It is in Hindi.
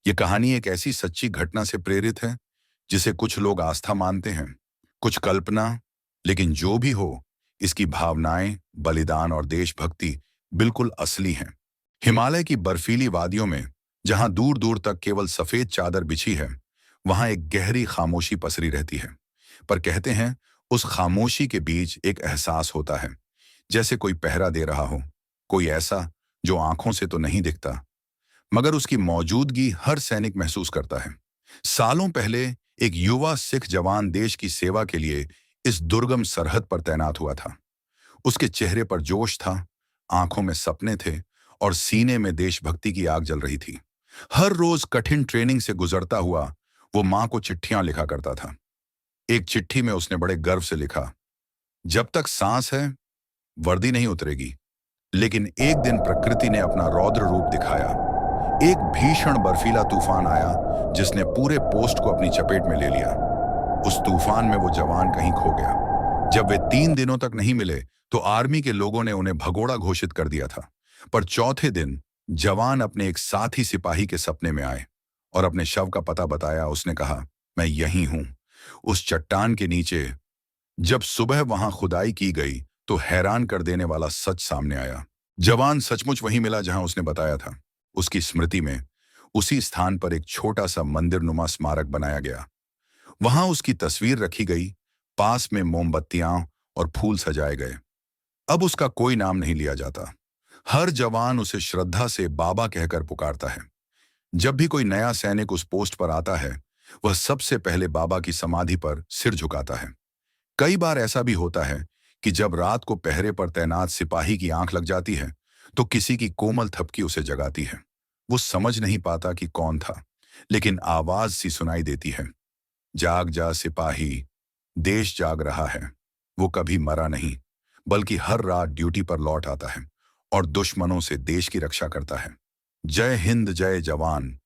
ये कहानी एक ऐसी सच्ची घटना से प्रेरित है जिसे कुछ लोग आस्था मानते हैं, कुछ कल्पना, लेकिन जो भी हो, इसकी भावनाएं, बलिदान और देशभक्ति बिल्कुल असली हैं। हिमालय की बर्फीली वादियों में, जहां दूर दूर तक केवल सफेद चादर बिछी है, वहां एक गहरी खामोशी पसरी रहती है। पर कहते हैं, उस खामोशी के बीच एक एहसास होता है, जैसे कोई पहरा दे रहा हो, कोई ऐसा जो आंखों से तो नहीं दिखता, मगर उसकी मौजूदगी हर सैनिक महसूस करता है। सालों पहले एक युवा सिख जवान देश की सेवा के लिए इस दुर्गम सरहद पर तैनात हुआ था। उसके चेहरे पर जोश था, आंखों में सपने थे और सीने में देशभक्ति की आग जल रही थी। हर रोज कठिन ट्रेनिंग से गुजरता हुआ वो मां को चिट्ठियां लिखा करता था। एक चिट्ठी में उसने बड़े गर्व से लिखा, जब तक सांस है वर्दी नहीं उतरेगी। लेकिन एक दिन प्रकृति ने अपना रौद्र रूप दिखाया। एक भीषण बर्फीला तूफान आया जिसने पूरे पोस्ट को अपनी चपेट में ले लिया। उस तूफान में वो जवान कहीं खो गया। जब वे 3 दिनों तक नहीं मिले तो आर्मी के लोगों ने उन्हें भगोड़ा घोषित कर दिया था। पर चौथे दिन जवान अपने एक साथी सिपाही के सपने में आए और अपने शव का पता बताया। उसने कहा, मैं यहीं हूं, उस चट्टान के नीचे। जब सुबह वहां खुदाई की गई तो हैरान कर देने वाला सच सामने आया। जवान सचमुच वहीं मिला जहां उसने बताया था। उसकी स्मृति में उसी स्थान पर एक छोटा सा मंदिरनुमा स्मारक बनाया गया। वहां उसकी तस्वीर रखी गई, पास में मोमबत्तियां और फूल सजाए गए। अब उसका कोई नाम नहीं लिया जाता। हर जवान उसे श्रद्धा से बाबा कहकर पुकारता है। जब भी कोई नया सैनिक उस पोस्ट पर आता है, वह सबसे पहले बाबा की समाधि पर सिर झुकाता है। कई बार ऐसा भी होता है कि जब रात को पहरे पर तैनात सिपाही की आंख लग जाती है, तो किसी की कोमल थपकी उसे जगाती है। वो समझ नहीं पाता कि कौन था, लेकिन आवाज सी सुनाई देती है, जाग जा सिपाही, देश जाग रहा है। वो कभी मरा नहीं, बल्कि हर रात ड्यूटी पर लौट आता है और दुश्मनों से देश की रक्षा करता है। जय हिंद, जय जवान।